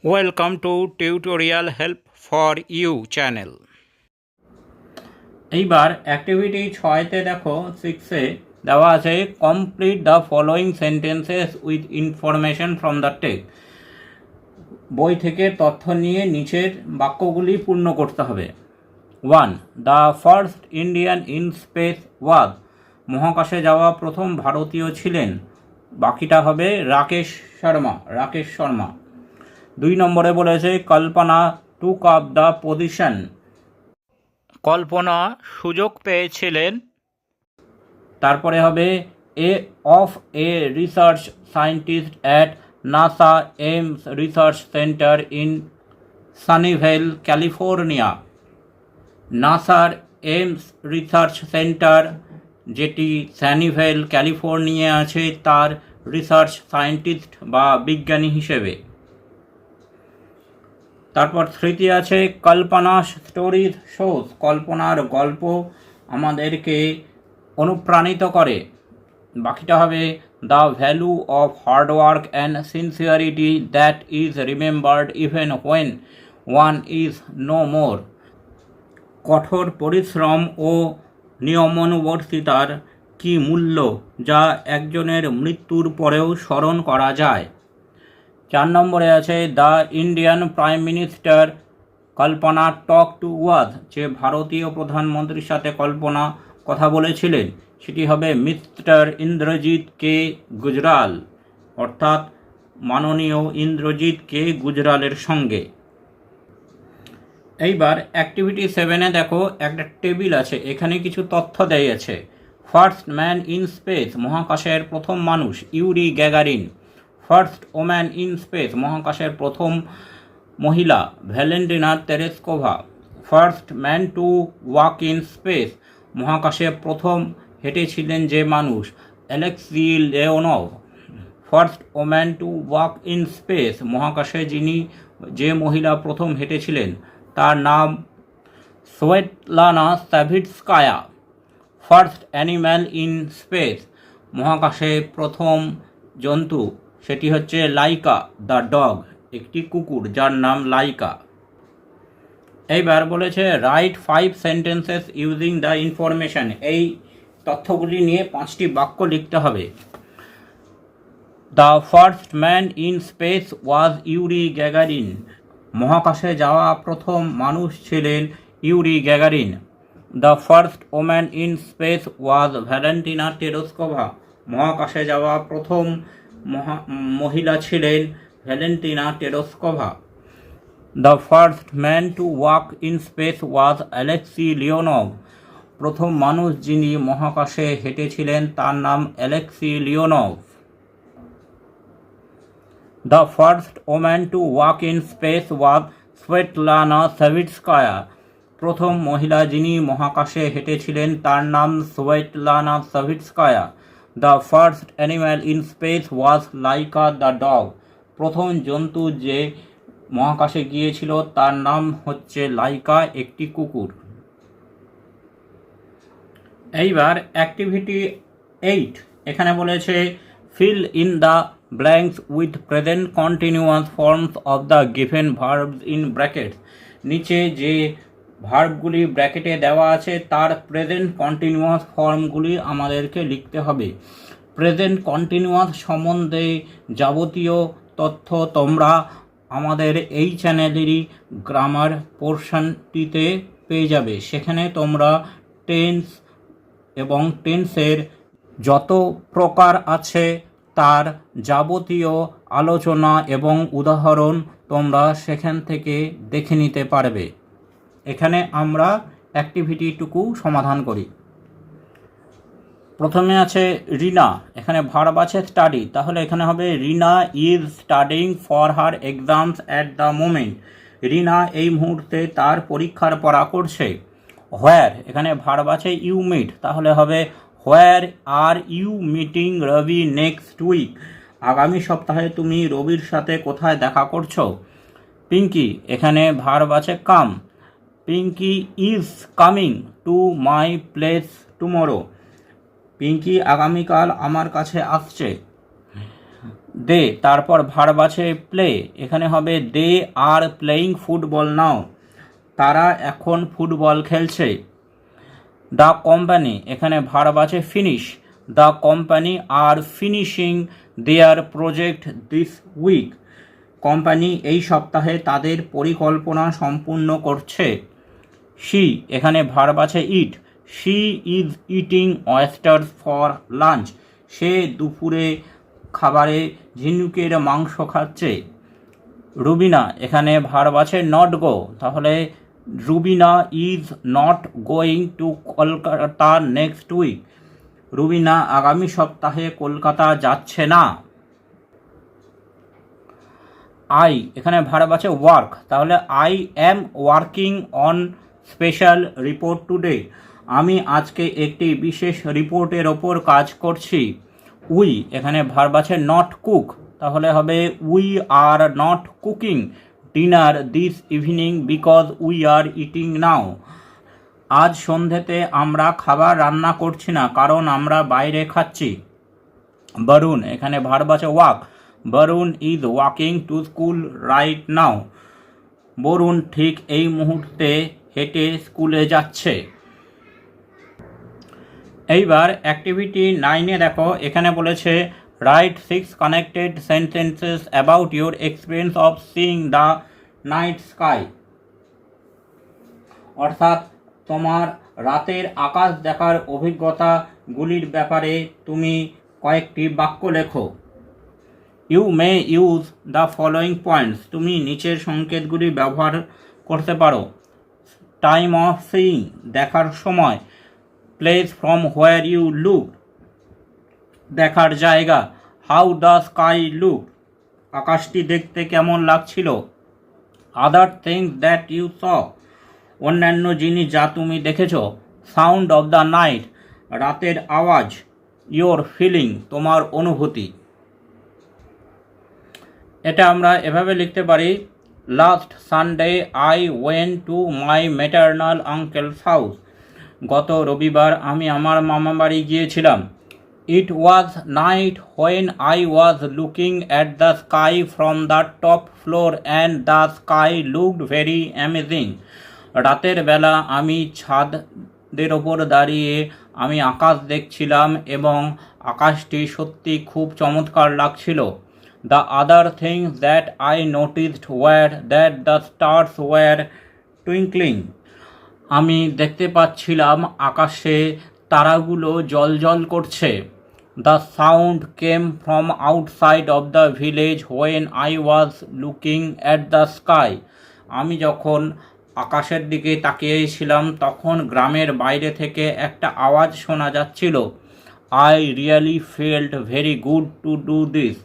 Welcome to Tutorial Help for You channel. এইবার activity 6তে দেখো 6-এ দেওয়া আছে complete the following sentences with information from the text. বই থেকে তথ্য নিয়ে নিচের বাক্যগুলি পূর্ণ করতে হবে। 1. The first Indian in space was, মহাকাশে যাওয়া প্রথম ভারতীয় ছিলেন। বাকিটা হবে রাকেশ শর্মা। 2 নম্বরে বলেছে Kalpana took up the position, Kalpana সুযোগ পেয়েছিলেন। তারপরে হবে of a research scientist at NASA Ames Research Center in Sunnyvale California. নাসার এইমস রিসার্চ সেন্টার যেটি সানিভেল ক্যালিফোর্নিয়া আছে তার রিসার্চ সায়েন্টিস্ট বা বিজ্ঞানী হিসেবে। তারপর 3তে আছে কল্পনা স্টোরিজ শোজ, কল্পনার গল্প আমাদেরকে অনুপ্রাণিত করে। বাকিটা হবে the value of hard work and sincerity that is remembered even when one is no more, কঠোর পরিশ্রম ও নিয়মানুবর্তিতার কী মূল্য যা একজনের মৃত্যুর পরেও স্মরণ করা যায়। 4 নম্বরে আছে the Indian prime minister Kalpana talk to was, যে ভারতীয় প্রধানমন্ত্রীর সাথে কল্পনা কথা বলেছিলেন সেটি হবে মিস্টার ইন্দ্রজিৎ কে গুজরাল, অর্থাৎ মাননীয় ইন্দ্রজিৎ কে গুজরালের সঙ্গে। এইবার অ্যাক্টিভিটি 7-এ দেখো একটা টেবিল আছে, এখানে কিছু তথ্য দেয়া আছে। ফার্স্ট ম্যান ইন স্পেস, মহাকাশের প্রথম মানুষ Yuri Gagarin. First woman in space, মহাকাশের প্রথম মহিলা Valentina Tereshkova. First man to walk in space, মহাকাশে প্রথম হেঁটেছিলেন যে মানুষ Alexei Leonov. First woman to walk in space, মহাকাশে যে মহিলা প্রথম হেঁটেছিলেন তার নাম Svetlana Savitskaya. First animal in space, মহাকাশে প্রথম জন্তু সেটি হচ্ছে লাইকা দ্য ডগ, একটি কুকুর যার নাম লাইকা। এইবার বলেছে write 5 sentences using the information, এই তথ্যগুলি নিয়ে 5টি বাক্য লিখতে হবে। The first man in space was Yuri Gagarin, মহাকাশে যাওয়া প্রথম মানুষ ছিলেন Yuri Gagarin. The first woman in space was Valentina Tereshkova, মহাকাশে যাওয়া প্রথম মহিলা ছিলেন Valentina Tereshkova. The first man to walk in space was Alexei Leonov, প্রথম মানুষ যিনি মহাকাশে হেঁটেছিলেন তার নাম Alexei Leonov. The first woman to walk in space was Svetlana Savitskaya, প্রথম মহিলা যিনি মহাকাশে হেঁটেছিলেন তার নাম Svetlana Savitskaya. The first animal in space was Laika the dog, প্রথম জন্তু যে মহাকাশে গিয়েছিল তার নাম হচ্ছে লাইকা, একটি কুকুর। এইবার অ্যাক্টিভিটি 8, এখানে বলেছে fill in the blanks with present continuous forms of the given verbs in brackets, নিচে যে ভার্বগুলি ব্র্যাকেটে দেওয়া আছে তার প্রেজেন্ট কন্টিনিউয়াস ফর্মগুলি আমাদেরকে লিখতে হবে। প্রেজেন্ট কন্টিনিউয়াস সম্বন্ধে যাবতীয় তথ্য তোমরা আমাদের এই চ্যানেলেরই গ্রামার পোর্শনটিতে পেয়ে যাবে। সেখানে তোমরা টেন্স এবং টেন্সের যত প্রকার আছে তার যাবতীয় আলোচনা এবং উদাহরণ তোমরা সেখান থেকে দেখে নিতে পারবে। এখানে আমরা অ্যাক্টিভিটিটুকু সমাধান করি। প্রথমে আছে রিনা, এখানে ভার্ব আছে স্টাডি, তাহলে এখানে হবে Rina is studying for her exams at the moment, Rina এই মুহূর্তে তার পরীক্ষার পড়া করছে। হোয়ার, এখানে ভার্ব আছে ইউ মিট, তাহলে হবে where are you meeting Ravi next week, আগামী সপ্তাহে তুমি রবির সাথে কোথায় দেখা করছো। পিঙ্কি, এখানে ভার্ব আছে come, Pinky is coming to my place tomorrow, Pinky আগামীকাল আমার কাছে আসছে। দে তারপর ভার্ব আছে প্লে, এখানে হবে দে আর প্লেয়িং ফুটবল নাও, তারা এখন ফুটবল খেলছে। দ্য কোম্পানি, এখানে ভার্ব আছে finish, the company are finishing their project this week, company এই সপ্তাহে তাদের পরিকল্পনা সম্পূর্ণ করছে। শি, এখানে ভার্ব আছে eat, she is eating oysters for lunch, সে দুপুরে খাবারে ঝিনুকের মাংস খাচ্ছে। রুবিনা, এখানে ভার্ব আছে নট গো, তাহলে Rubina is not going to Kolkata next week, Rubina আগামী সপ্তাহে কলকাতা যাচ্ছে না। আই, এখানে ভার্ব আছে ওয়ার্ক, তাহলে I am working on special report today, আমি আজকে একটি বিশেষ রিপোর্টের ওপর কাজ করছি। উই, এখানে ভার্ব আছে নট কুক, তাহলে হবে we are not cooking dinner this evening because we are eating নাও, আজ সন্ধ্যেতে আমরা খাবার রান্না করছি না কারণ আমরা বাইরে খাচ্ছি। বরুণ, এখানে ভার্ব আছে walk, Barun is walking to school right now, Barun ঠিক এই মুহূর্তে হেঁটে স্কুলে যাচ্ছে। এইবার অ্যাক্টিভিটি 9-এ দেখো, এখানে বলেছে right 6 connected sentences about your experience of seeing the night sky, অর্থাৎ তোমার রাতের আকাশ দেখার অভিজ্ঞতাগুলির ব্যাপারে তুমি কয়েকটি বাক্য লেখো। You may use the following points, তুমি নিচের সংকেতগুলি ব্যবহার করতে পারো। টাইম অফ সিইং, দেখার সময়। Place from where you look, দেখার জায়গা। হাউ দ্য স্কাই লুক, আকাশটি দেখতে কেমন লাগছিল। আদার থিংস দ্যাট ইউ স, অন্যান্য জিনিস যা তুমি দেখেছ। সাউন্ড অফ দ্য নাইট, রাতের আওয়াজ। ইয়োর ফিলিং, তোমার অনুভূতি। এটা আমরা এভাবে লিখতে পারি, last Sunday I went to my maternal uncle's house, গত রবিবার আমি আমার মামা বাড়ি গিয়েছিলাম। It was night when I was looking at the sky from the top floor and the sky looked very amazing, রাতের বেলা আমি ছাদের ওপর দাঁড়িয়ে আমি আকাশ দেখছিলাম এবং আকাশটি সত্যি খুব চমৎকার লাগছিল। The other things that I noticed were that the stars were twinkling, আমি দেখতে পাচ্ছিলাম আকাশে তারাগুলো জ্বলজ্বল করছে। The sound came from outside of the village when I was looking at the sky, আমি যখন আকাশের দিকে তাকিয়েছিলাম তখন গ্রামের বাইরে থেকে একটা আওয়াজ শোনা যাচ্ছিল। I really felt very good to do this,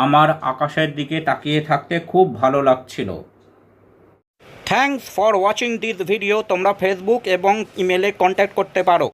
আমার আকাশের দিকে তাকিয়ে থাকতে খুব ভালো লাগছিল। Thanks for watching this video, তোমরা ফেসবুক এবং ইমেলে কন্ট্যাক্ট করতে পারো।